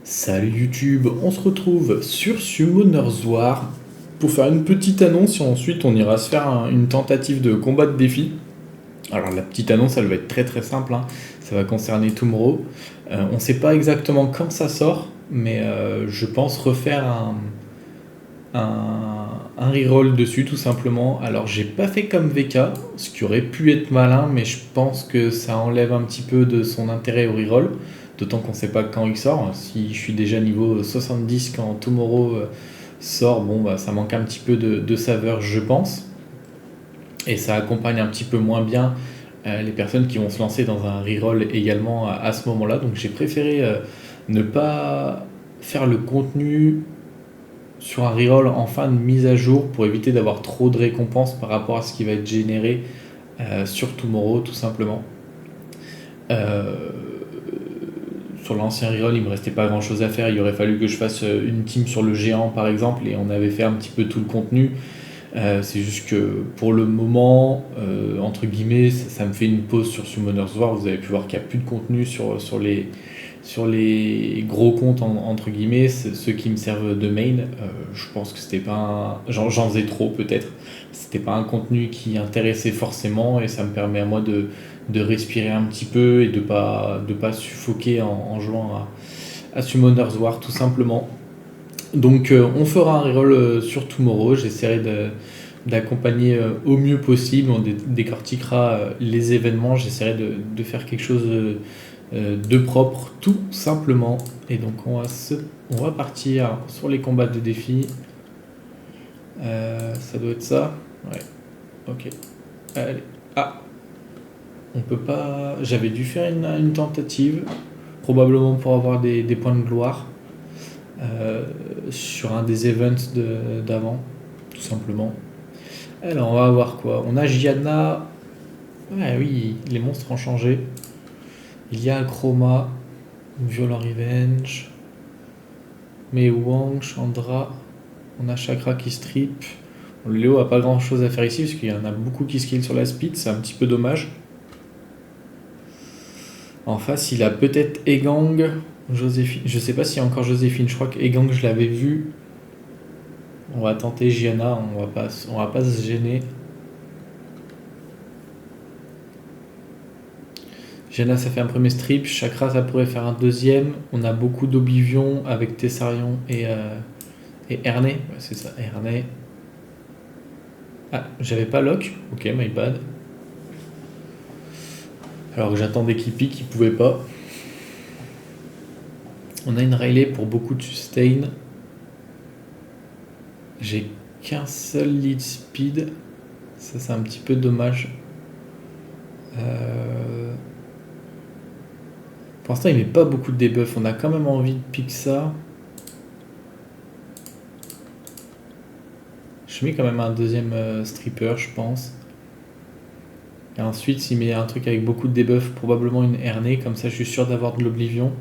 Salut YouTube, on se retrouve sur Summoner's War pour faire une petite annonce et ensuite on ira se faire une tentative de combat de défi. Alors la petite annonce elle va être très simple, hein. Ça va concerner Tomorrow. On ne sait pas exactement quand ça sort, mais je pense refaire un reroll dessus tout simplement. Alors j'ai pas fait comme VK, ce qui aurait pu être malin, mais je pense que ça enlève un petit peu de son intérêt au reroll. D'autant qu'on sait pas quand il sort. Si je suis déjà niveau 70 quand Tomorrow sort, bon bah ça manque un petit peu de saveur je pense. Et ça accompagne un petit peu moins bien les personnes qui vont se lancer dans un reroll également à ce moment-là. Donc j'ai préféré ne pas faire le contenu sur un reroll en fin de mise à jour pour éviter d'avoir trop de récompenses par rapport à ce qui va être généré sur Tomorrow tout simplement. Euh, sur l'ancien reroll, il me restait pas grand chose à faire. Il aurait fallu que je fasse une team sur le géant par exemple et on avait fait un petit peu tout le contenu. C'est juste que pour le moment, entre guillemets, ça me fait une pause sur Summoner's War. Vous avez pu voir qu'il n'y a plus de contenu sur les gros comptes entre guillemets, ceux qui me servent de main. Je pense que c'était pas j'en faisais trop peut-être. C'était pas un contenu qui intéressait forcément et ça me permet à moi de respirer un petit peu et de pas suffoquer en jouant à Summoner's War tout simplement. Donc on fera un reroll sur Tomorrow, j'essaierai d'accompagner au mieux possible, on décortiquera les événements, j'essaierai de faire quelque chose de propre tout simplement. Et donc on va partir sur les combats de défi. Ça doit être ça. Ouais, ok. Allez. Ah, on peut pas. J'avais dû faire une tentative, probablement pour avoir des points de gloire euh, sur un des events d'avant, tout simplement. Alors, on va voir quoi. On a Gianna. Ouais, oui, les monstres ont changé. Il y a Chroma, Violent Revenge, Mei Wang, Chandra. On a Chakra qui strip. Bon, le Léo a pas grand chose à faire ici parce qu'il y en a beaucoup qui skill sur la speed, c'est un petit peu dommage. En face, il a peut-être Egang, Joséphine. Je sais pas s'il y a encore Joséphine, je crois que Egang je l'avais vu. On va tenter Gianna, on va pas se gêner. Gianna, ça fait un premier strip. Chakra, ça pourrait faire un deuxième. On a beaucoup d'Oblivion avec Tessarion et Ernée. Ouais, c'est ça, Ernée. Ah, j'avais pas Lock. Ok, my bad. Alors que j'attendais qu'il pique, il pouvait pas. On a une Riley pour beaucoup de sustain. J'ai qu'un seul lead speed. Ça, c'est un petit peu dommage. Pour l'instant, il met pas beaucoup de debuff. On a quand même envie de pique ça. Je mets quand même un deuxième stripper, je pense. Et ensuite, s'il met un truc avec beaucoup de debuff, probablement une Ernée. Comme ça, je suis sûr d'avoir de l'Oblivion.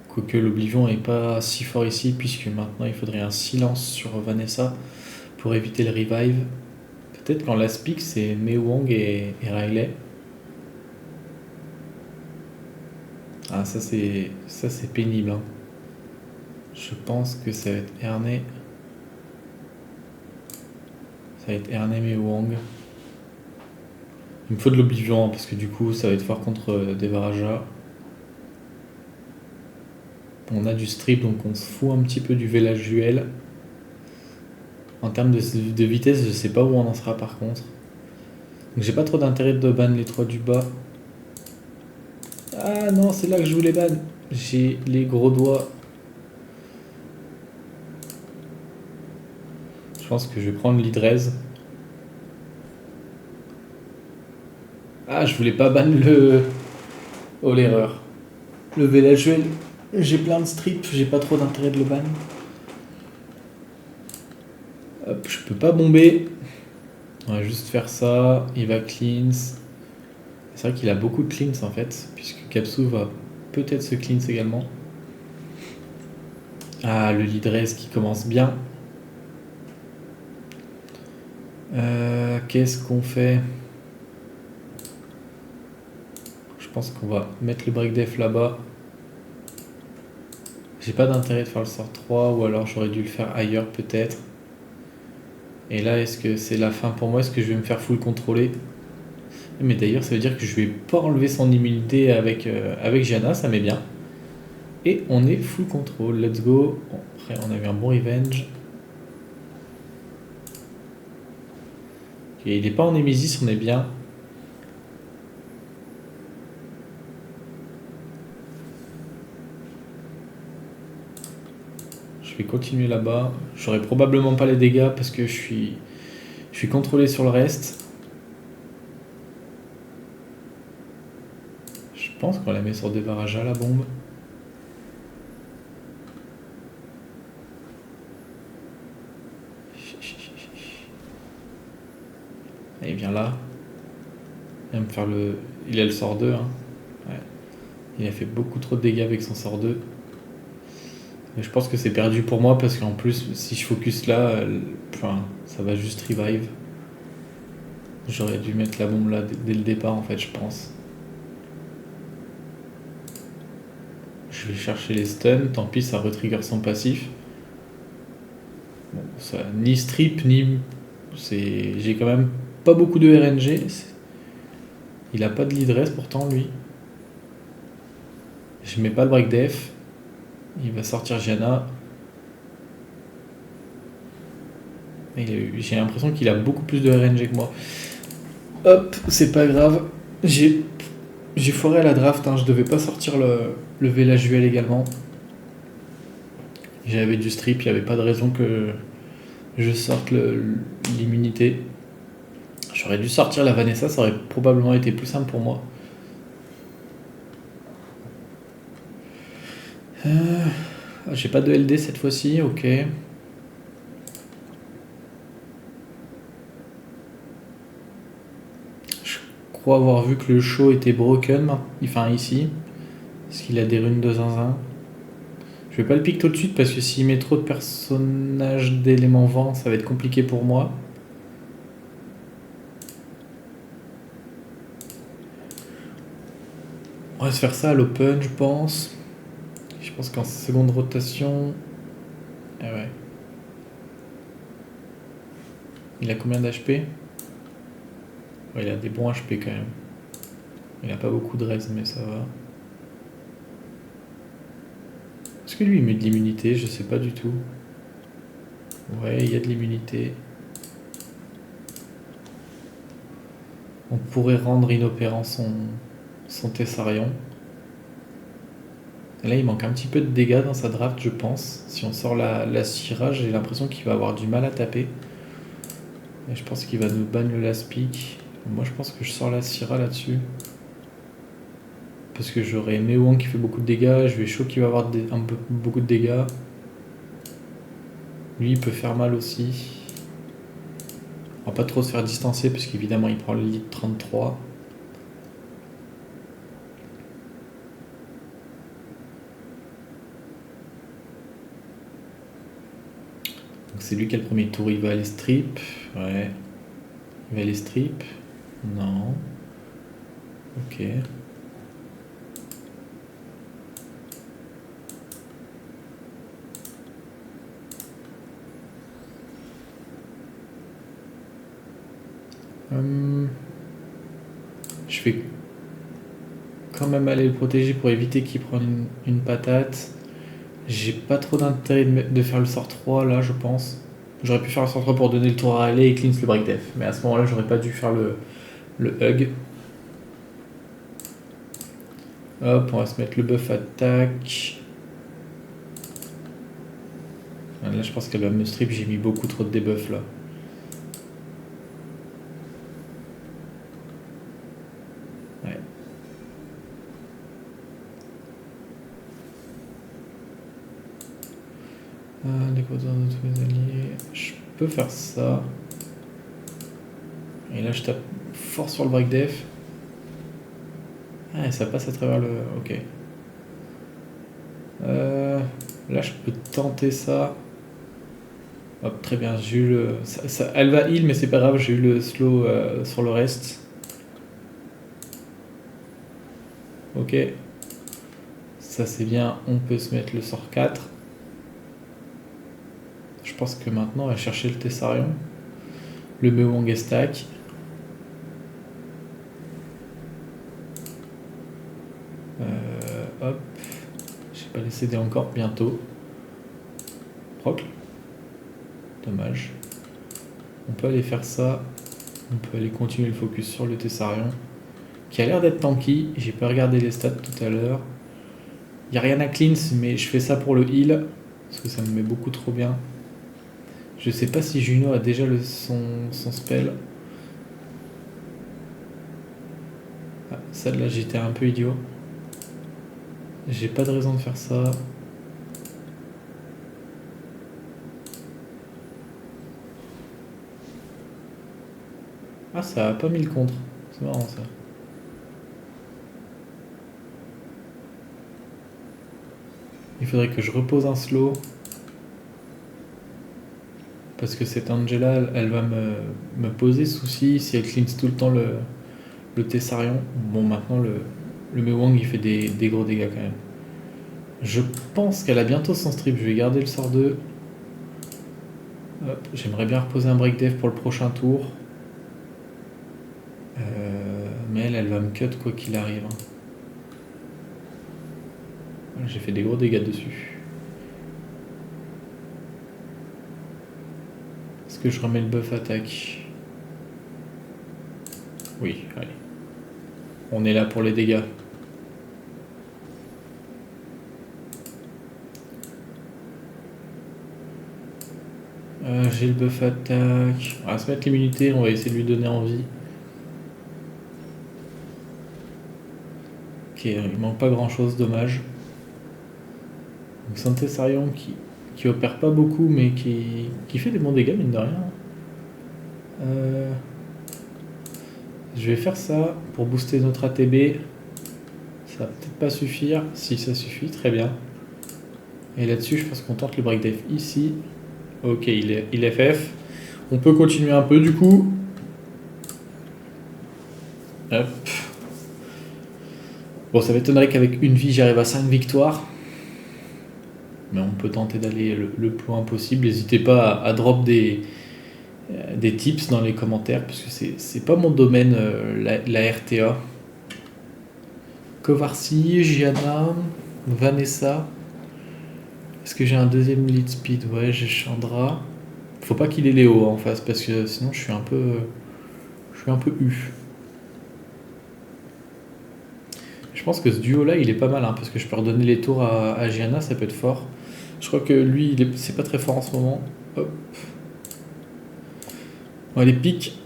Quoique l'Oblivion n'est pas si fort ici, puisque maintenant, il faudrait un silence sur Vanessa pour éviter le revive. Peut-être qu'en last pick, c'est Mei Wang et Riley. Ah, ça c'est pénible, hein. Je pense que ça va être Ernée. Ça va être Ernée Mei Wang. Il me faut de l'Oblivion, hein, parce que du coup, ça va être fort contre Devaraja. On a du strip, donc on se fout un petit peu du Village Duel. En termes de vitesse, je sais pas où on en sera par contre. Donc j'ai pas trop d'intérêt de ban les trois du bas. Ah non, c'est là que je voulais ban. J'ai les gros doigts. Je pense que je vais prendre l'Idrez. Ah, je voulais pas ban le. Oh l'erreur. Le Village Duel. J'ai plein de strips, j'ai pas trop d'intérêt de le ban. Hop, je peux pas bomber. On va juste faire ça. Il va cleanse. C'est vrai qu'il a beaucoup de cleans en fait, puisque Capsou va peut-être se cleanse également. Ah, le Lidrez qui commence bien. Qu'est-ce qu'on fait? Je pense qu'on va mettre le break def là-bas. J'ai pas d'intérêt de faire le sort 3, ou alors j'aurais dû le faire ailleurs peut-être. Et là, est-ce que c'est la fin pour moi? Est-ce que je vais me faire full contrôler? Mais d'ailleurs, ça veut dire que je vais pas enlever son immunité avec Gianna, ça m'est bien. Et on est full contrôle, let's go. Bon, après, on a eu un bon revenge. Ok, il n'est pas en Némésis, on est bien. Je vais continuer là-bas. J'aurai probablement pas les dégâts parce que je suis contrôlé sur le reste. Je pense qu'on la met sur Devaraja, la bombe. Allez, viens là. Il va me faire le... Il a le sort 2. Hein. Ouais. Il a fait beaucoup trop de dégâts avec son sort 2. Mais je pense que c'est perdu pour moi parce qu'en plus, si je focus là, enfin, ça va juste revive. J'aurais dû mettre la bombe là dès le départ en fait, je pense. Je vais chercher les stuns, tant pis, ça retrigger son passif. Bon, ça, ni strip, ni... J'ai quand même pas beaucoup de RNG. Il a pas de lead rest pourtant, lui. Je mets pas le break def. Il va sortir Gianna. J'ai l'impression qu'il a beaucoup plus de RNG que moi. Hop, c'est pas grave. J'ai foiré à la draft, hein. Je devais pas sortir le Velajuel également. J'avais du strip, il n'y avait pas de raison que je sorte l'immunité. J'aurais dû sortir la Vanessa, ça aurait probablement été plus simple pour moi. J'ai pas de LD cette fois-ci, ok. Je crois avoir vu que le show était broken, enfin ici. Parce qu'il a des runes de zinzin. Je vais pas le pique tout de suite parce que s'il met trop de personnages d'éléments vent, ça va être compliqué pour moi. On va se faire ça à l'open, je pense. Je pense qu'en seconde rotation... Ah ouais. Il a combien d'HP? Ouais, il a des bons HP quand même. Il a pas beaucoup de res, mais ça va. Est-ce que lui il met de l'immunité? Je sais pas du tout. Ouais, il y a de l'immunité. On pourrait rendre inopérant son Tessarion. Et là, il manque un petit peu de dégâts dans sa draft, je pense. Si on sort la Syrah, j'ai l'impression qu'il va avoir du mal à taper. Et je pense qu'il va nous ban le last pick. Moi, je pense que je sors la Syrah là-dessus. Parce que j'aurai Mewang qui fait beaucoup de dégâts. Je vais chaud qui va avoir beaucoup de dégâts. Lui, il peut faire mal aussi. On va pas trop se faire distancer parce qu'évidemment, il prend le lead 33. Donc c'est lui qui a le premier tour. Il va aller strip. Ouais. Il va aller strip. Non. Ok. Je vais quand même aller le protéger pour éviter qu'il prenne une patate. J'ai pas trop d'intérêt de faire le sort 3 là, je pense. J'aurais pu faire le sort 3 pour donner le tour à aller et cleanse le break def. Mais à ce moment-là, j'aurais pas dû faire le hug. Hop, on va se mettre le buff attaque. Là, je pense qu'elle va me strip. J'ai mis beaucoup trop de debuff là. Ouais. L'équateur de tous les alliés. Je peux faire ça. Et là, je tape fort sur le break def. Ah, et ça passe à travers le... Ok. Là, je peux tenter ça. Hop, très bien. J'ai eu le... elle va heal, mais c'est pas grave. J'ai eu le slow sur le reste. Ok. Ça c'est bien, on peut se mettre le sort 4. Je pense que maintenant on va chercher le Tessarion. Le Mewang est stack. Hop. J'ai pas laissé des encore bientôt. Proc. Dommage. On peut aller faire ça. On peut aller continuer le focus sur le Tessarion. Qui a l'air d'être tanky. J'ai pas regardé les stats tout à l'heure. Il n'y a rien à cleanse, mais je fais ça pour le heal. Parce que ça me met beaucoup trop bien. Je sais pas si Juno a déjà son spell. Ah, celle-là, j'étais un peu idiot. J'ai pas de raison de faire ça. Ah, ça a pas mis le contre. C'est marrant ça. Il faudrait que je repose un slow. Parce que cette Angela, elle va me poser souci si elle cleanse tout le temps le Tessarion. Bon, maintenant, le Mewang, il fait des gros dégâts quand même. Je pense qu'elle a bientôt son strip. Je vais garder le sort 2. J'aimerais bien reposer un break dev pour le prochain tour. Mais elle va me cut quoi qu'il arrive. J'ai fait des gros dégâts dessus. Est-ce que je remets le buff attaque? Oui, allez. On est là pour les dégâts. J'ai le buff attaque. On va se mettre l'immunité, on va essayer de lui donner envie. Ok, il manque pas grand chose, dommage. Donc c'est un Tessarion qui opère pas beaucoup mais qui fait des bons dégâts mine de rien. Je vais faire ça pour booster notre ATB. Ça va peut-être pas suffire. Si ça suffit, très bien. Et là-dessus, je pense qu'on tente le break def ici. Ok, il FF. On peut continuer un peu du coup. Hop. Bon, ça m'étonnerait qu'avec une vie, j'arrive à 5 victoires. Mais on peut tenter d'aller le plus loin possible. N'hésitez pas à drop des tips dans les commentaires, parce que c'est pas mon domaine, la RTA. Kovarsi, Gianna, Vanessa. Est-ce que j'ai un deuxième lead speed? Ouais, j'ai Chandra. Faut pas qu'il ait Léo en face, parce que sinon je suis un peu U. Je pense que ce duo là il est pas mal, hein, parce que je peux redonner les tours à Gianna, ça peut être fort. Je crois que lui c'est pas très fort en ce moment. Hop. Ouais, les pics.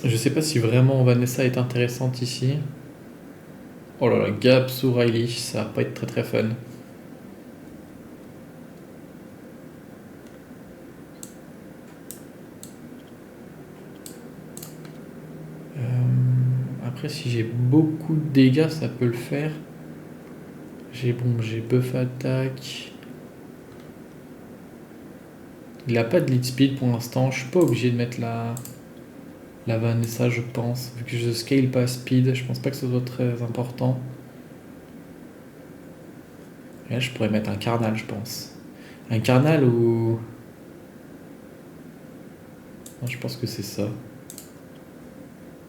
Je sais pas si vraiment Vanessa est intéressante ici. Oh là là, Gap sous Riley, ça va pas être très très fun. Après, si j'ai beaucoup de dégâts, ça peut le faire. J'ai buff attaque. Il a pas de lead speed pour l'instant. Je suis pas obligé de mettre la Vanessa, je pense. Vu que je scale pas speed, je pense pas que ce soit très important. Et là, je pourrais mettre un Carnal, je pense. Un Carnal ou... Non, je pense que c'est ça.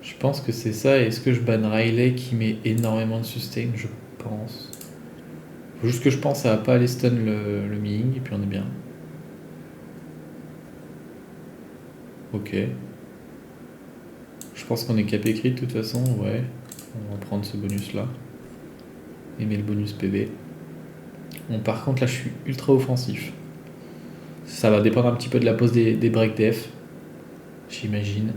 Je pense que c'est ça. Est-ce que je banne Riley qui met énormément de sustain? Je pense. Faut juste que je pense à pas aller stun le Ming et puis on est bien. Ok. Je pense qu'on est cap écrit de toute façon, ouais. On va prendre ce bonus là. Et met le bonus PV. Bon, par contre là je suis ultra offensif. Ça va dépendre un petit peu de la pose des break def. J'imagine.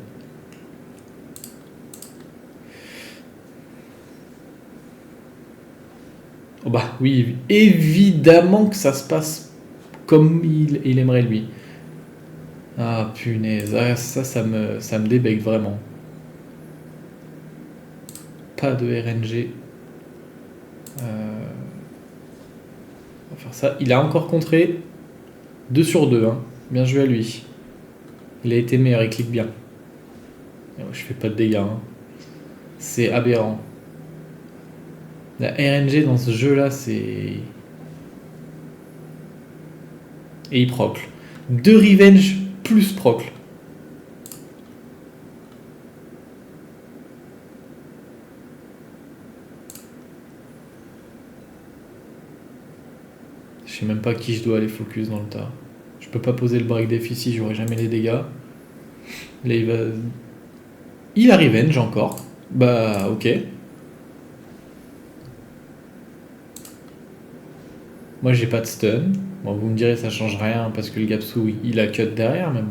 Oh bah oui, évidemment que ça se passe comme il aimerait lui. Ah punaise, ah, ça me débecte vraiment. Pas de RNG. On va faire ça. Il a encore contré 2 sur 2. Hein. Bien joué à lui. Il a été meilleur, il clique bien. Je fais pas de dégâts. Hein. C'est aberrant. La RNG dans ce jeu-là, c'est... Et il procle. 2 revenge plus procle. Je sais même pas qui je dois aller focus dans le tas. Je peux pas poser le break def ici, j'aurai jamais les dégâts. Là il va... Il a revenge encore. Bah ok. Moi j'ai pas de stun. Bon vous me direz ça change rien parce que le Gapsou il a cut derrière même.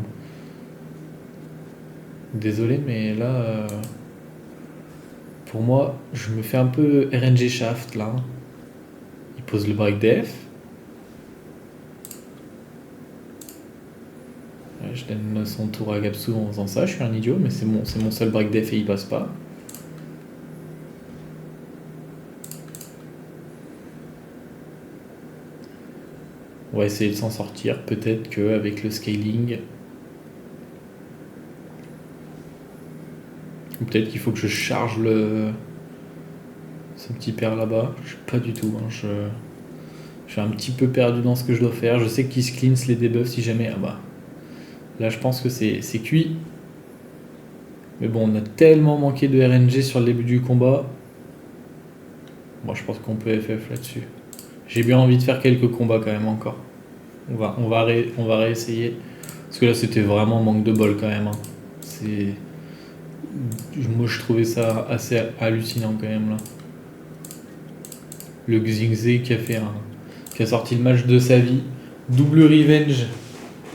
Désolé mais là... Pour moi je me fais un peu RNG shaft là. Il pose le break def. Je donne son tour à Gapsou en faisant ça, je suis un idiot, mais c'est mon seul break def et il passe pas. On va essayer de s'en sortir, peut-être qu'avec le scaling. Ou peut-être qu'il faut que je charge ce petit père là-bas. Je sais pas du tout, hein. Je suis un petit peu perdu dans ce que je dois faire. Je sais qu'il se cleanse les debuffs si jamais... Ah bah... Là je pense que c'est cuit. Mais bon, on a tellement manqué de RNG sur le début du combat. Moi je pense qu'on peut FF là-dessus. J'ai bien envie de faire quelques combats quand même encore. On va réessayer. Parce que là c'était vraiment manque de bol quand même. Hein. Moi je trouvais ça assez hallucinant quand même là. Le Xingze qui a sorti le match de sa vie. Double revenge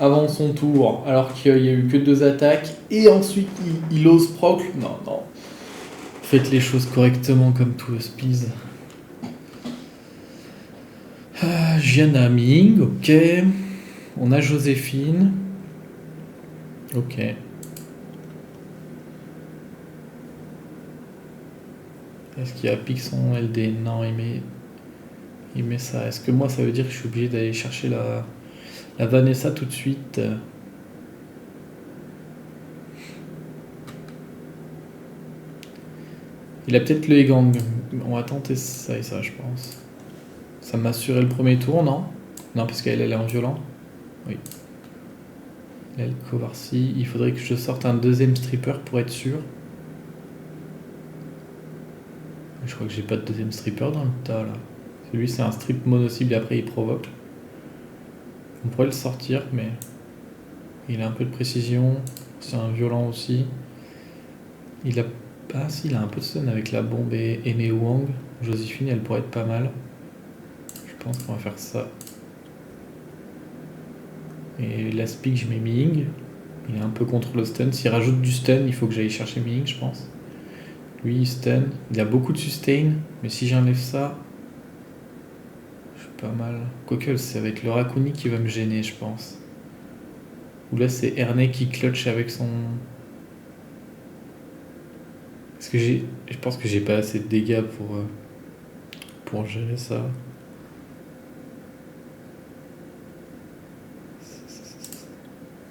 avant son tour, alors qu'il n'y a eu que 2 attaques, et ensuite il ose proc. Non, non. Faites les choses correctement comme tout le Spies. Gianna Ming, ok. On a Joséphine. Ok. Est-ce qu'il y a Pixon LD? Non, il met ça. Est-ce que moi ça veut dire que je suis obligé d'aller chercher la Vanessa tout de suite? Il a peut-être le Egang. On va tenter ça et ça, je pense. Ça m'a assuré le premier tour, non? Non, parce qu'elle est en violent. Oui. Elle Kovarsi. Il faudrait que je sorte un deuxième stripper pour être sûr. Je crois que j'ai pas de deuxième stripper dans le tas là. Lui c'est un strip mono-cible et après il provoque. On pourrait le sortir mais il a un peu de précision. C'est un violent aussi. Il a... Ah si, il a un peu de stun avec la bombe et Aimé Wang. Joséphine elle pourrait être pas mal. Je pense qu'on va faire ça. Et la speak je mets Ming. Il est un peu contre le stun. S'il rajoute du stun il faut que j'aille chercher Ming je pense. Lui il stun. Il a beaucoup de sustain. Mais si j'enlève ça... Je suis pas mal. Quoique ça va être le Rakuni qui va me gêner je pense. Ou là c'est Ernest qui clutch avec son... Parce que je pense que j'ai pas assez de dégâts pour gérer ça.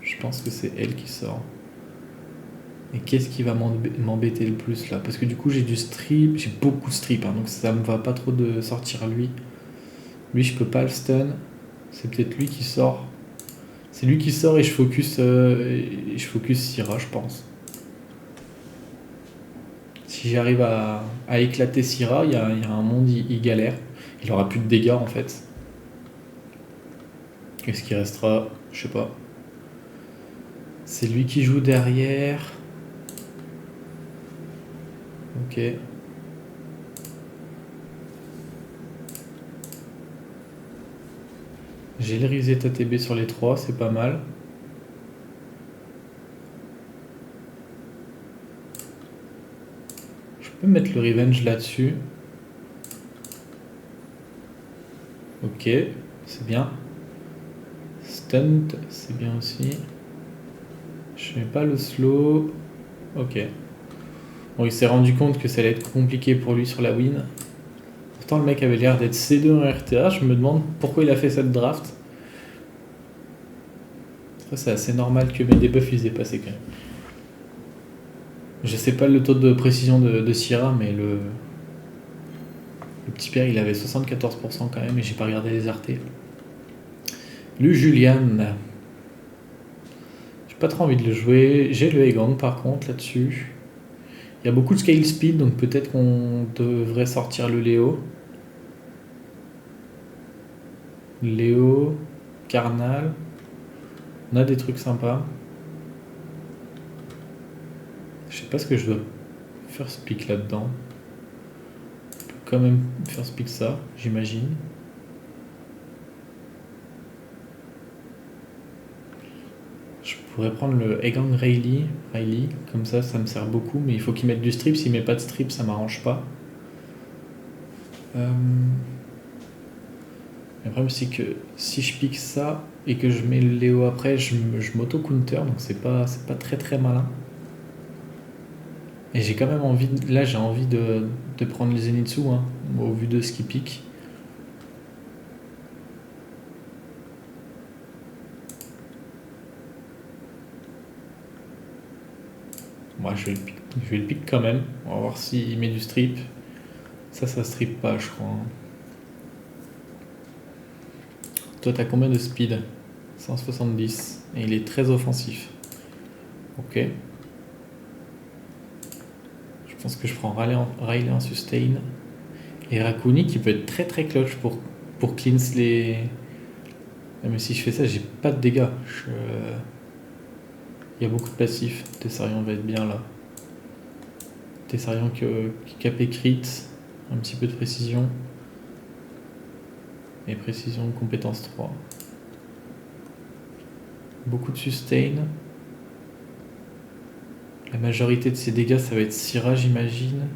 Je pense que c'est elle qui sort. Et qu'est-ce qui va m'embêter le plus là? Parce que du coup j'ai du strip, j'ai beaucoup de strip, hein, donc ça me va pas trop de sortir lui. Lui je peux pas le stun. C'est peut-être lui qui sort. C'est lui qui sort et je focus Syrah je pense. Si j'arrive à éclater Syrah, il y a un monde, il galère. Il aura plus de dégâts en fait. Qu'est-ce qui restera? Je sais pas. C'est lui qui joue derrière. Ok. J'ai le reset ATB sur les 3, c'est pas mal. Je peux mettre le revenge là-dessus. Ok, c'est bien. Stunt, c'est bien aussi. Je mets pas le slow. Ok. Bon, il s'est rendu compte que ça allait être compliqué pour lui sur la win. Pourtant, le mec avait l'air d'être C2 en RTA. Je me demande pourquoi il a fait cette draft. Ça, c'est assez normal que mes debuffs ils aient passé quand même. Je sais pas le taux de précision de Syrah, mais Le petit Pierre, il avait 74% quand même et j'ai pas regardé les artés. Le Julian. J'ai pas trop envie de le jouer. J'ai le Egang par contre là-dessus. Il y a beaucoup de scale speed, donc peut-être qu'on devrait sortir le Léo. Léo, Carnal. On a des trucs sympas. Je sais pas ce que je dois faire speak là-dedans. On peut quand même faire speak ça, j'imagine. Je pourrais prendre le Egang Riley, comme ça me sert beaucoup, mais il faut qu'il mette du strip. S'il met pas de strip, ça m'arrange pas. Le problème, c'est que si je pique ça et que je mets le Léo après, je m'auto-counter, donc c'est pas très très malin. Et j'ai quand même envie, là j'ai envie de prendre les Zenitsu, hein, au vu de ce qui pique. Moi je vais le pique quand même. On va voir s'il met du strip. Ça strip pas, je crois. Hein. Toi t'as combien de speed? 170. Et il est très offensif. Ok. Je pense que je prends Riley en sustain. Et Rakuni qui peut être très très clutch pour cleanse les... Mais si je fais ça, j'ai pas de dégâts. Il y a beaucoup de passifs. Tessarion va être bien là. Tessarion qui capé crit. Un petit peu de précision. Et précision, compétence 3. Beaucoup de sustain. La majorité de ses dégâts, ça va être Syrah, j'imagine.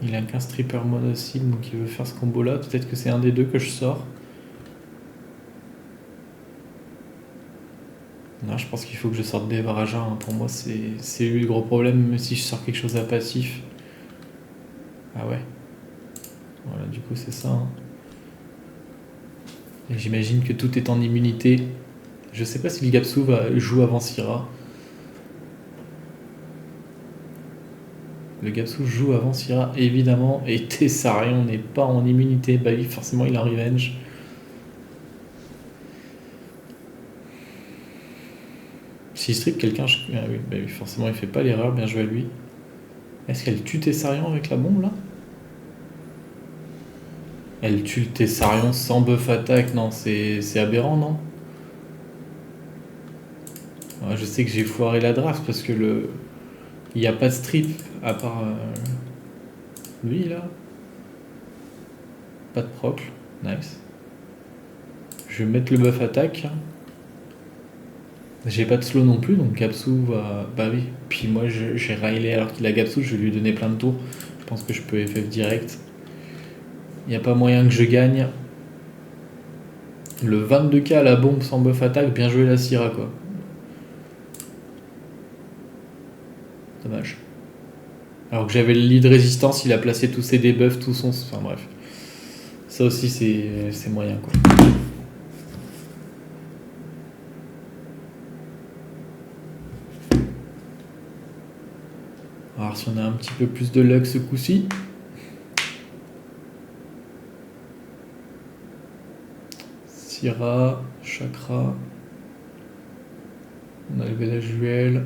Il a qu'un stripper mono-cible, donc il veut faire ce combo là. Peut-être que c'est un des deux que je sors. Non, je pense qu'il faut que je sorte des Varaja. Hein. Pour moi, c'est lui le gros problème, même si je sors quelque chose à passif. Ah ouais. Voilà, du coup, c'est ça. Hein. Et j'imagine que tout est en immunité. Je sais pas si le Gapsu joue avant Syrah. Le Gapsu joue avant Syrah, évidemment. Et Tessarion n'est pas en immunité. Bah oui, forcément, il a un revenge. S'il strip quelqu'un, ah oui, bah oui, forcément, il fait pas l'erreur. Bien joué à lui. Est-ce qu'elle tue Tessarion avec la bombe là? Elle tue le Tessarion sans buff attaque. Non, c'est aberrant, non? Ouais, je sais que j'ai foiré la draft parce que il n'y a pas de strip à part lui là. Pas de proc. Nice. Je vais mettre le buff attaque. J'ai pas de slow non plus, donc Gapsu va. Bah oui. Puis moi j'ai Riley alors qu'il a Gapsu, je vais lui donner plein de tours. Je pense que je peux FF direct. Il n'y a pas moyen que je gagne. Le 22k à la bombe sans buff attaque, bien joué la Syrah quoi. Dommage. Alors que j'avais le lead résistance, il a placé tous ses debuffs, tout son. Enfin bref. Ça aussi c'est moyen quoi. Alors si on a un petit peu plus de luck ce coup-ci. Syrah, Chakra. On a le village duel.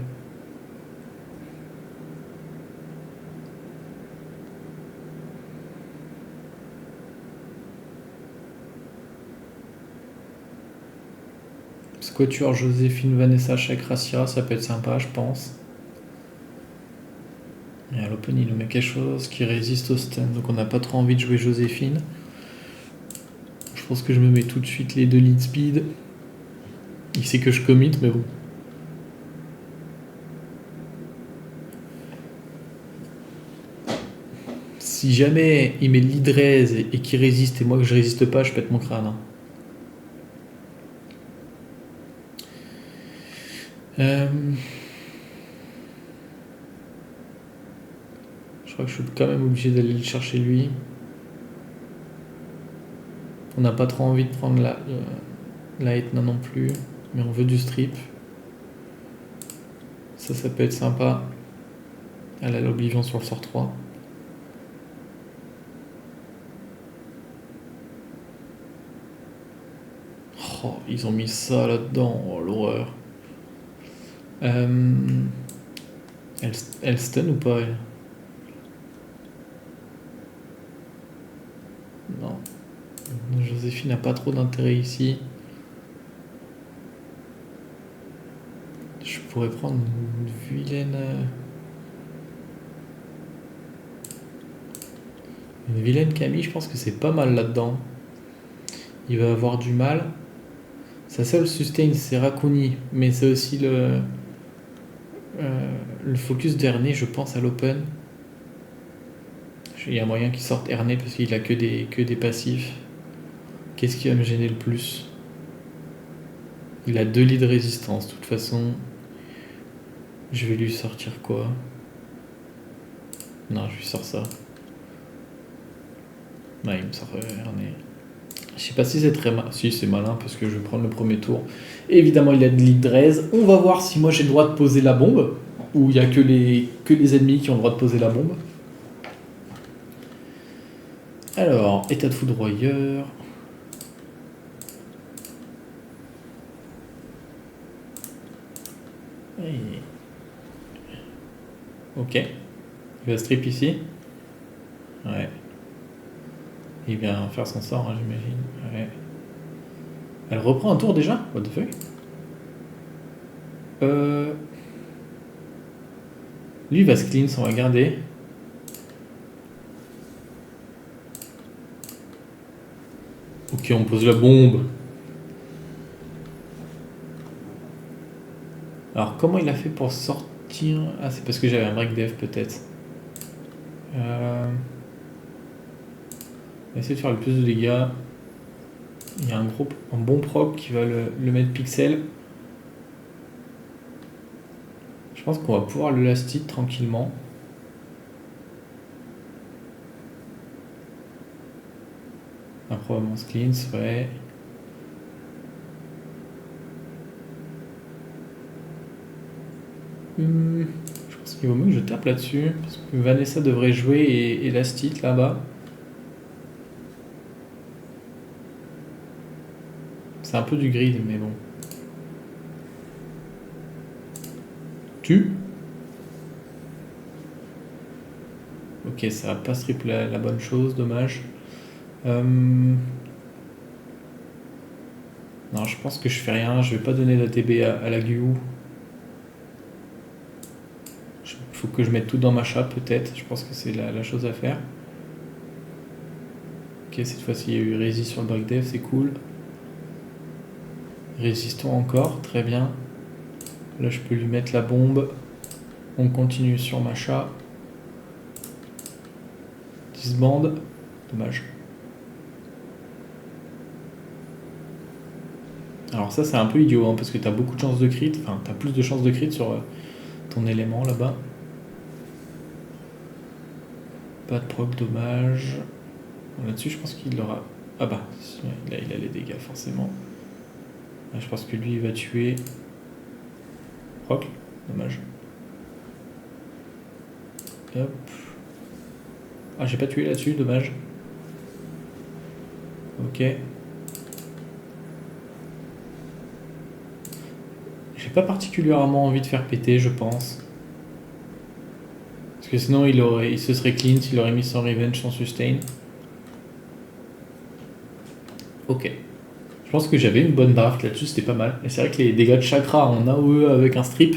Squature, Joséphine, Vanessa, Chakra, Syrah, ça peut être sympa, je pense. Et à l'open, il nous met quelque chose qui résiste au stun, donc on n'a pas trop envie de jouer Joséphine. Je pense que je me mets tout de suite les deux lead speed. Il sait que je commit, mais bon. Si jamais il met le lead raise et qu'il résiste et moi que je résiste pas, je pète mon crâne. Hein. Je crois que je suis quand même obligé d'aller le chercher lui. On n'a pas trop envie de prendre la Etna non plus, mais on veut du strip. Ça peut être sympa. Elle a l'oblivion sur le sort 3. Oh, ils ont mis ça là-dedans, oh, l'horreur. Elle, elle stun ou pas elle? Non. Joséphine n'a pas trop d'intérêt ici. Je pourrais prendre une vilaine. Une vilaine Camille, je pense que c'est pas mal là-dedans. Il va avoir du mal. Sa seule sustain, c'est Raccoon, mais c'est aussi le focus d'Ernée, je pense, à l'open. Il y a moyen qu'il sorte Ernée parce qu'il a que des passifs. Qu'est-ce qui va me gêner le plus? Il a 2 lits de résistance, de toute façon. Je vais lui sortir quoi? Non, je lui sors ça. Ouais, il me sort Ernée. Je sais pas si c'est très malin. Si, c'est malin parce que je vais prendre le premier tour. Évidemment, il a de lit de raise. On va voir si moi j'ai le droit de poser la bombe. Ou il n'y a que les ennemis qui ont le droit de poser la bombe. Alors, état de foudroyeur. Ok. Il va strip ici. Ouais. Il vient faire son sort, hein, j'imagine. Ouais. Elle reprend un tour déjà? What the fuck? Lui il va se cleanse, on va garder. Ok, on pose la bombe. Alors, comment il a fait pour sortir? Ah, c'est parce que j'avais un break dev peut-être. On va essayer de faire le plus de dégâts. Il y a un bon proc qui va le mettre pixel. Je pense qu'on va pouvoir le last hit tranquillement. Probablement cleanse, ouais. Je pense qu'il vaut mieux que je tape là-dessus. Parce que Vanessa devrait jouer et last hit là-bas. C'est un peu du grid, mais bon. Ok, ça va pas strip la bonne chose, dommage. Non, je pense que je fais rien. Je vais pas donner d'ATB à la Gu. Faut que je mette tout dans ma chape, peut-être. Je pense que c'est la chose à faire. Ok, cette fois-ci, il y a eu résist sur le break dev, c'est cool. Résistons encore, très bien. Là, je peux lui mettre la bombe. On continue sur ma chat. Disband. Dommage. Alors ça, c'est un peu idiot, hein, parce que t'as beaucoup de chances de crit. Enfin, t'as plus de chances de crit sur ton élément là-bas. Pas de proc, dommage. Là-dessus, je pense qu'il aura... Ah bah, là, il a les dégâts, forcément. Là, je pense que lui, il va tuer... Proc, dommage. Hop. Ah, j'ai pas tué là-dessus, dommage. Ok. J'ai pas particulièrement envie de faire péter, je pense. Parce que sinon, il se serait clean, il aurait mis son revenge, son sustain. Ok. Je pense que j'avais une bonne draft là-dessus, c'était pas mal. Et c'est vrai que les dégâts de chakra en AOE avec un strip,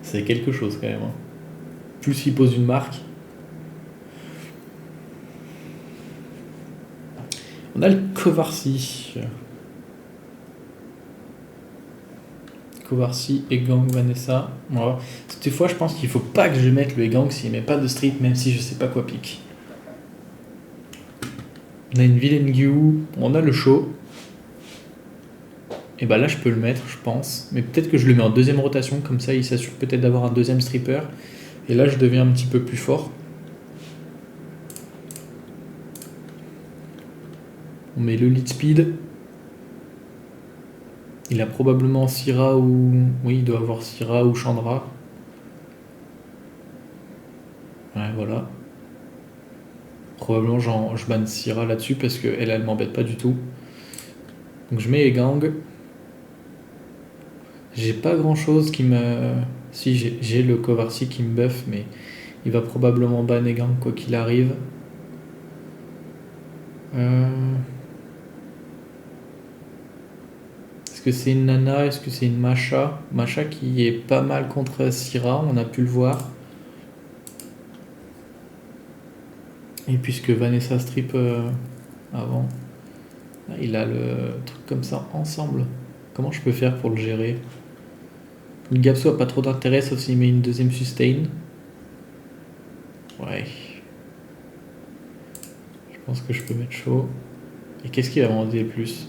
c'est quelque chose quand même. Hein. Plus il pose une marque. On a le Kovarsi. Kovarsi et Gang Vanessa. Voilà. Cette fois, je pense qu'il faut pas que je mette le Gang s'il met pas de strip, même si je sais pas quoi pique. On a une vilaine Gyu, on a le show. Et bah là, je peux le mettre, je pense. Mais peut-être que je le mets en deuxième rotation, comme ça, il s'assure peut-être d'avoir un deuxième stripper. Et là, je deviens un petit peu plus fort. On met le lead speed. Il a probablement Syra ou... Oui, il doit avoir Syra ou Chandra. Ouais, voilà. Probablement, je banne Syra là-dessus parce qu'elle, elle m'embête pas du tout. Donc je mets les gangs. J'ai pas grand chose qui me. Si, j'ai le Kovarsi qui me buff, mais il va probablement ban Egang quoi qu'il arrive. Est-ce que c'est une Nana? Est-ce que c'est une Masha? Masha qui est pas mal contre Syra, on a pu le voir. Et puisque Vanessa strip avant, il a le truc comme ça ensemble. Comment je peux faire pour le gérer? Le Gapso a pas trop d'intérêt sauf s'il met une deuxième sustain. Ouais. Je pense que je peux mettre chaud. Et qu'est-ce qui va m'embêter le plus?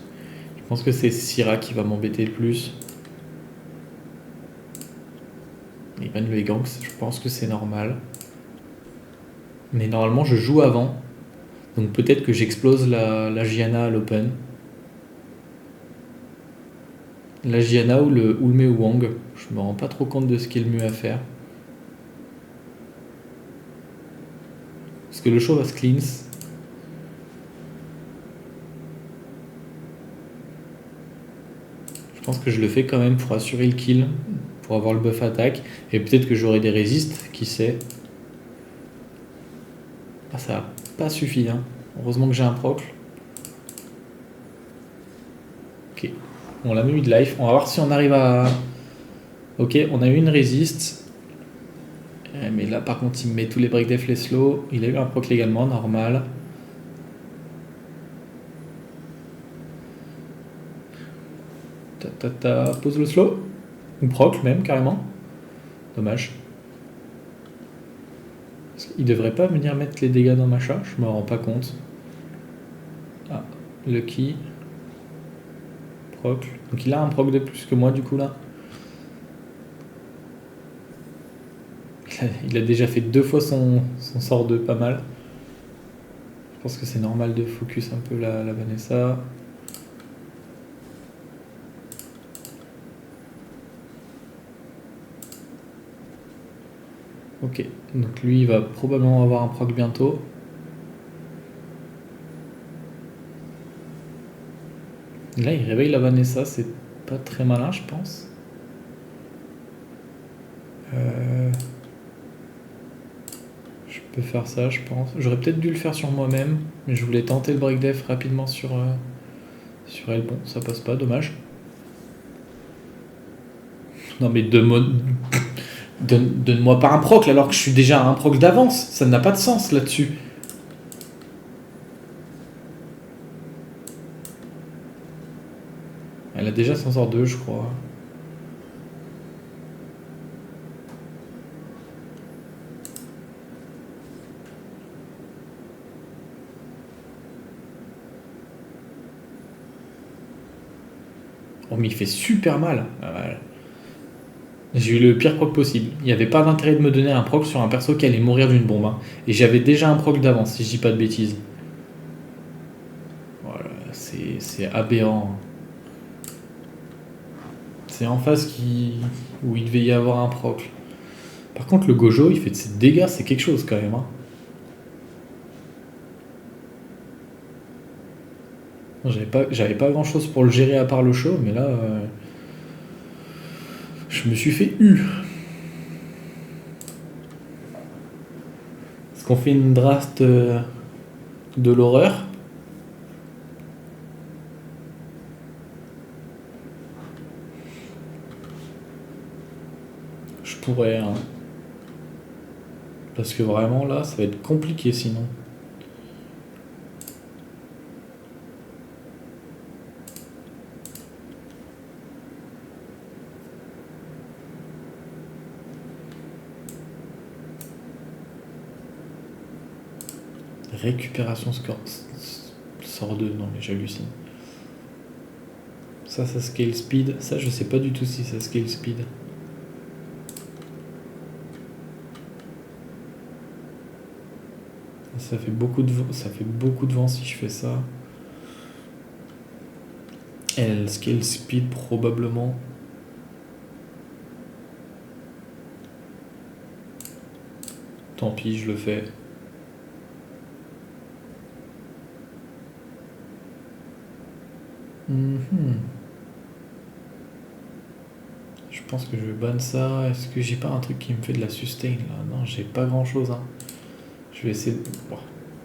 Je pense que c'est Syra qui va m'embêter le plus. Il banne le Eganx, je pense que c'est normal. Mais normalement je joue avant. Donc peut-être que j'explose la Gianna à l'open. La Gianna ou le Ulme Wang. Je me rends pas trop compte de ce qui est le mieux à faire. Parce que le show va se cleanse. Je pense que je le fais quand même pour assurer le kill. Pour avoir le buff attaque. Et peut-être que j'aurai des résistes, qui sait. Ah, ça a pas suffi. Hein. Heureusement que j'ai un proc. Ok. On l'a mis de life. On va voir si on arrive à. Ok, on a eu une résiste. Mais là, par contre, il me met tous les break def, les slow. Il a eu un proc légalement, normal. Pose le slow. Ou proc même, carrément. Dommage. Il devrait pas venir mettre les dégâts dans ma charge, je me rends pas compte. Ah, Lucky. Proc. Donc il a un proc de plus que moi du coup là. Il a déjà fait 2 fois son sort 2, pas mal. Je pense que c'est normal de focus un peu la Vanessa. Ok, donc lui il va probablement avoir un proc bientôt. Là il réveille la Vanessa, c'est pas très malin je pense. Je peux faire ça je pense. J'aurais peut-être dû le faire sur moi-même, mais je voulais tenter le break def rapidement sur elle. Bon, ça passe pas, dommage. Non mais donne-moi pas un proc alors que je suis déjà à un proc d'avance. Ça n'a pas de sens là-dessus. Elle a déjà son sort 2, je crois. Oh mais il fait super mal. Ah, voilà. J'ai eu le pire proc possible. Il n'y avait pas d'intérêt de me donner un proc sur un perso qui allait mourir d'une bombe. Hein. Et j'avais déjà un proc d'avance, si je dis pas de bêtises. Voilà, c'est aberrant. C'est en face où il devait y avoir un proc. Par contre, le Gojo, il fait de ses dégâts, c'est quelque chose quand même. Hein. J'avais pas grand chose pour le gérer à part le show, mais là, je me suis fait U. Est-ce qu'on fait une draft de l'horreur? Je pourrais, hein. Parce que vraiment là, ça va être compliqué sinon. Récupération score. Sort 2, non mais j'hallucine. Ça scale speed. Ça, je sais pas du tout si ça scale speed. Ça fait beaucoup de vent si je fais ça. Elle scale speed probablement. Tant pis, je le fais. pense que je vais ban ça. Est-ce que j'ai pas un truc qui me fait de la sustain là? Non, j'ai pas grand chose. Hein. Je vais essayer de. Bon,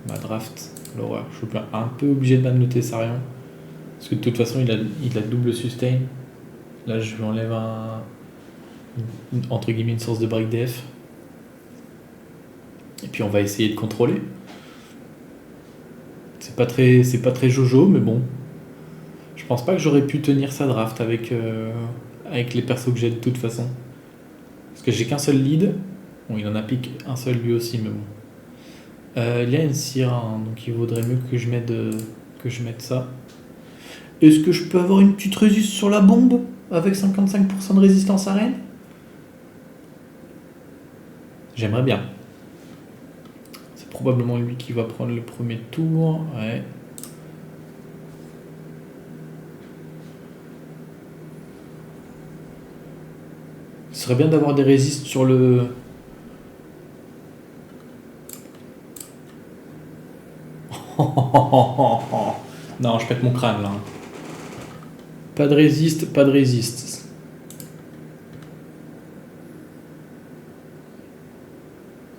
ma draft, l'horreur. Je suis un peu obligé de ban le Tessarion. Parce que de toute façon, il a double sustain. Là, je lui enlève entre guillemets une source de break def. Et puis on va essayer de contrôler. C'est pas très jojo, mais bon. Je pense pas que j'aurais pu tenir sa draft avec les persos que j'ai de toute façon. Parce que j'ai qu'un seul lead. Bon, il en applique un seul lui aussi, mais bon. Il y a une Syrah, hein, donc il vaudrait mieux que je mette ça. Est-ce que je peux avoir une petite résiste sur la bombe avec 55% de résistance arène? J'aimerais bien. C'est probablement lui qui va prendre le premier tour. Ouais. Ce serait bien d'avoir des résistes sur le. Non, je pète mon crâne là. Pas de résiste, pas de résiste.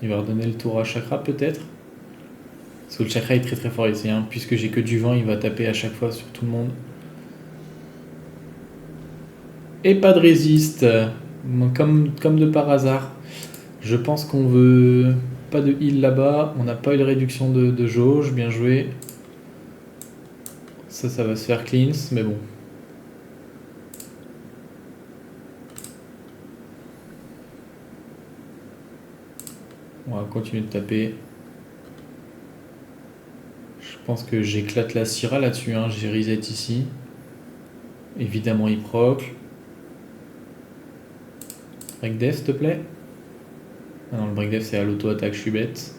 Il va redonner le tour à Chakra peut-être. Parce que le Chakra est très très fort ici. Hein. Puisque j'ai que du vent, il va taper à chaque fois sur tout le monde. Et pas de résiste. Comme de par hasard. Je pense qu'on veut pas de heal là-bas. On n'a pas eu de réduction de jauge. Bien joué. Ça va se faire cleanse, mais bon. On va continuer de taper. Je pense que j'éclate la Syrah là-dessus. Hein. J'ai reset ici. Évidemment, il proc. Break def, s'il te plaît. Ah non, le break def, c'est à l'auto-attaque, je suis bête.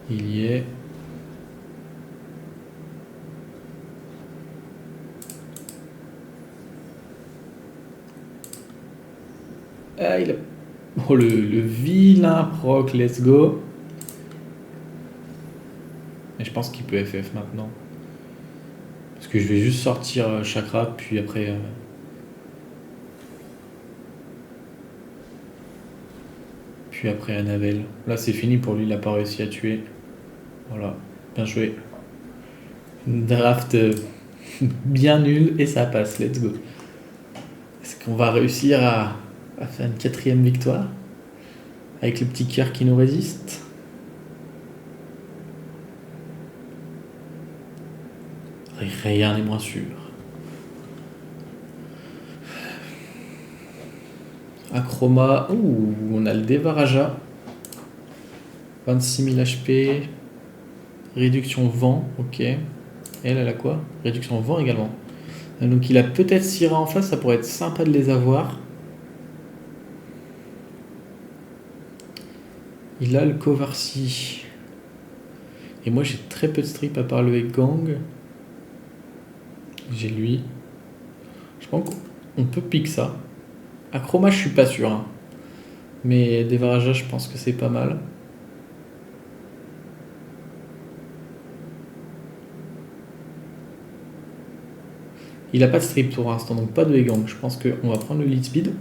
Il y est. Ah, il a. Oh, le vilain proc, let's go. Et je pense qu'il peut FF maintenant. Parce que je vais juste sortir Chakra, puis après. Puis après Annabelle. Là, c'est fini pour lui, il n'a pas réussi à tuer. Voilà, bien joué. Une draft bien nulle et ça passe, let's go. Est-ce qu'on va réussir à faire une 4ème victoire avec le petit cœur qui nous résiste? Rien n'est moins sûr. Acroma, ouh, on a le Devaraja. 26 000 HP. Réduction vent, ok. Elle a quoi? Réduction vent également. Donc il a peut-être Syrah en face, ça pourrait être sympa de les avoir. Il a le Kovarsi. Et moi j'ai très peu de strip à part le Gang. J'ai lui. Je pense qu'on peut pick ça. Acroma je suis pas sûr. Hein. Mais Devaraja je pense que c'est pas mal. Il a pas de strip pour l'instant, donc pas de Gang. Je pense qu'on va prendre le lead speed.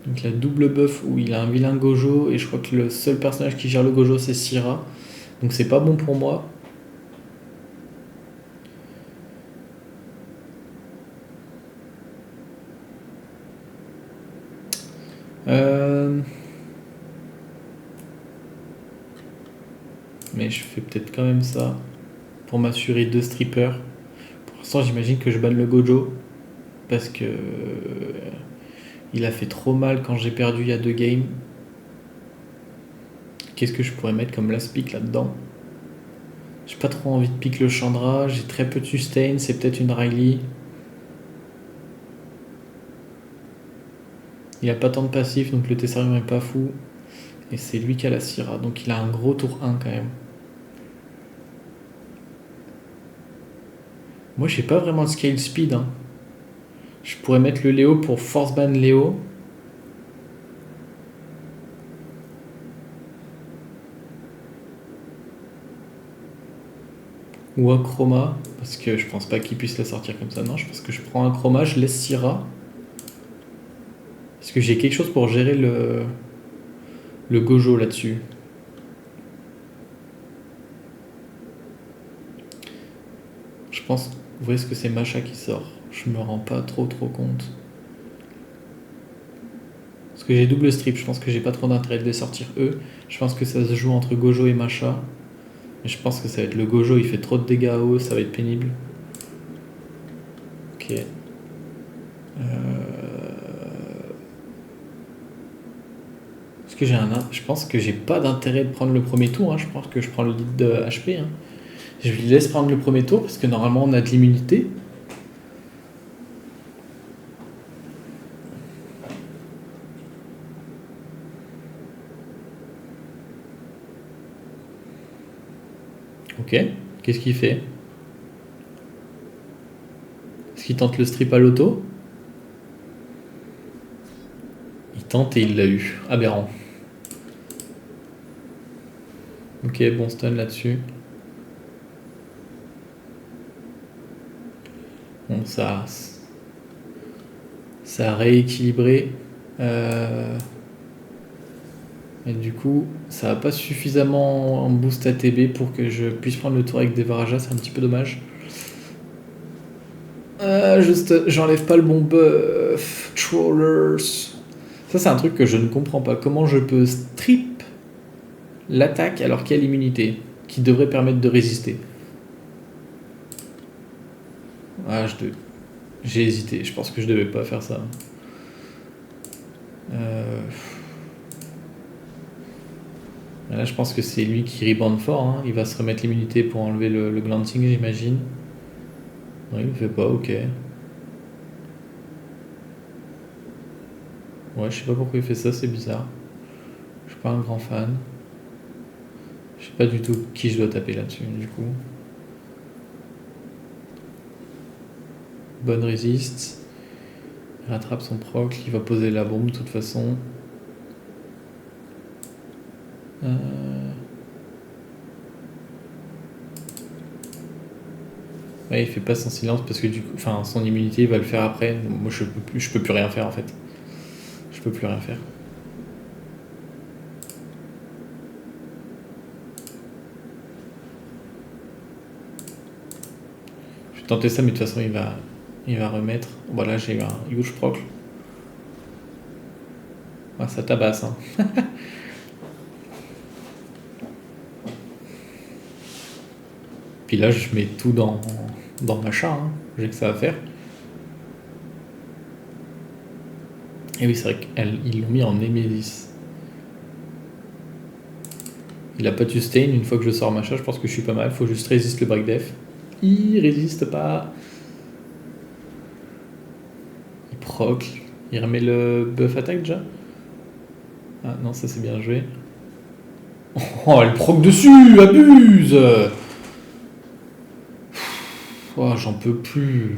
Donc la double buff où il a un vilain Gojo et je crois que le seul personnage qui gère le Gojo c'est Syrah. Donc c'est pas bon pour moi. Mais je fais peut-être quand même ça pour m'assurer 2 strippers. Pour l'instant j'imagine que je banne le Gojo parce que il a fait trop mal quand j'ai perdu il y a 2 games. Qu'est-ce que je pourrais mettre comme last pick là-dedans? J'ai pas trop envie de pick le Chandra, j'ai très peu de sustain, c'est peut-être une Riley. Il a pas tant de passif, donc le Tessarion est pas fou. Et c'est lui qui a la Syrah, donc il a un gros tour 1 quand même. Moi j'ai pas vraiment de scale speed. Hein. Je pourrais mettre le Léo pour force ban Léo. Ou un chroma, parce que je pense pas qu'il puisse la sortir comme ça. Non, je pense que je prends un chroma, je laisse Syrah. Est-ce que j'ai quelque chose pour gérer le Gojo là-dessus? Je pense... Vous voyez ce que c'est Macha qui sort? Je me rends pas trop compte. Parce que j'ai double strip, je pense que j'ai pas trop d'intérêt de les sortir eux. Je pense que ça se joue entre Gojo et Macha. Mais je pense que ça va être le Gojo, il fait trop de dégâts à haut, ça va être pénible. Ok. Est-ce que j'ai un... Je pense que j'ai pas d'intérêt de prendre le premier tour, hein. Je pense que je prends le lead de HP. Hein. Je lui laisse prendre le premier tour parce que normalement on a de l'immunité. Ok, qu'est-ce qu'il fait? Est-ce qu'il tente le strip à l'auto? Il tente et il l'a eu. Aberrant. Ok, bon stun là-dessus. Bon, ça a rééquilibré. Et du coup, ça n'a pas suffisamment en boost ATB pour que je puisse prendre le tour avec des Varajas, c'est un petit peu dommage. Juste, j'enlève pas le bon buff. Trollers. Ça, c'est un truc que je ne comprends pas. Comment je peux strip l'attaque alors qu'il y a l'immunité qui devrait permettre de résister? Ah, j'ai hésité. Je pense que je devais pas faire ça. Là, je pense que c'est lui qui rebound fort. Hein. Il va se remettre l'immunité pour enlever le glancing, j'imagine. Non, il le fait pas, ok. Ouais, je sais pas pourquoi il fait ça, c'est bizarre. Je suis pas un grand fan. Je sais pas du tout qui je dois taper là-dessus, du coup. Bonne résiste. Il rattrape son proc, il va poser la bombe de toute façon. Ouais, il fait pas son silence parce que du coup, enfin, son immunité il va le faire après. Moi je peux plus rien faire en fait. Je peux plus rien faire. Je vais tenter ça, mais de toute façon il va remettre. Voilà, j'ai eu un huge proc. Ah, ça tabasse. Hein. Puis là, je mets tout dans Macha. Hein. J'ai que ça à faire. Et oui, c'est vrai qu'ils l'ont mis en Nemesis. Il a pas de sustain. Une fois que je sors Macha, je pense que je suis pas mal. Faut juste résister le break def. Il résiste pas. Il proc. Il remet le buff attaque déjà. Ah non, ça c'est bien joué. Oh, elle proc dessus, abuse. Oh, j'en peux plus.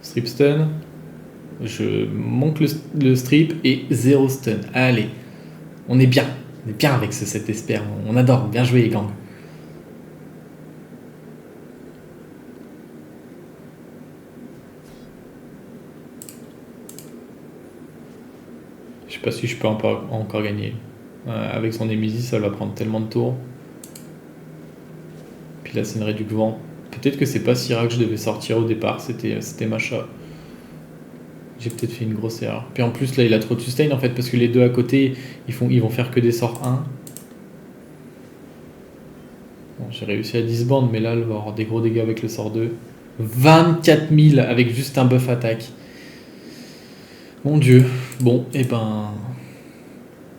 Strip stun. Je manque le strip et 0 stun. Allez, on est bien. On est bien avec cet esper. On adore. Bien joué les gangs. Je sais pas si je peux encore gagner. Avec son Nemesis, ça va prendre tellement de tours. Puis là, c'est une réduc vent. Peut-être que c'est pas Syrah que je devais sortir au départ, c'était Macha. J'ai peut-être fait une grosse erreur. Puis en plus, là, il a trop de sustain en fait, parce que les deux à côté, ils vont faire que des sorts 1. Bon, j'ai réussi à disband, mais là, elle va avoir des gros dégâts avec le sort 2. 24 000 avec juste un buff attaque. Mon dieu. Bon, et ben.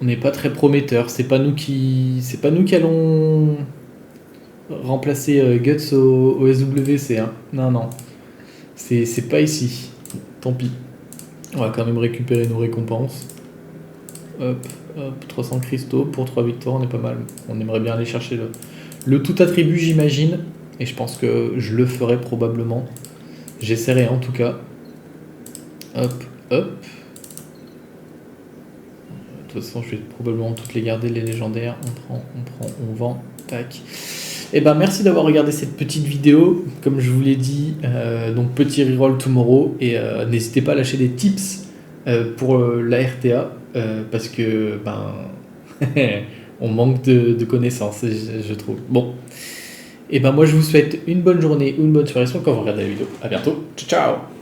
On n'est pas très prometteur. C'est pas nous qui allons remplacer Guts au SWC. Hein. Non, non. C'est pas ici. Tant pis. On va quand même récupérer nos récompenses. Hop, hop, 300 cristaux pour 3 victoires, on est pas mal. On aimerait bien aller chercher le tout attribut, j'imagine. Et je pense que je le ferai probablement. J'essaierai en tout cas. Hop, hop. toute façon, je vais probablement toutes les garder, les légendaires. On vend, tac. Et ben merci d'avoir regardé cette petite vidéo. Comme je vous l'ai dit, donc petit reroll tomorrow. Et n'hésitez pas à lâcher des tips pour la RTA. Parce que, on manque de connaissances, je trouve. Bon. Et ben moi, je vous souhaite une bonne journée ou une bonne soirée, soit quand vous regardez la vidéo. À bientôt. Ciao, ciao!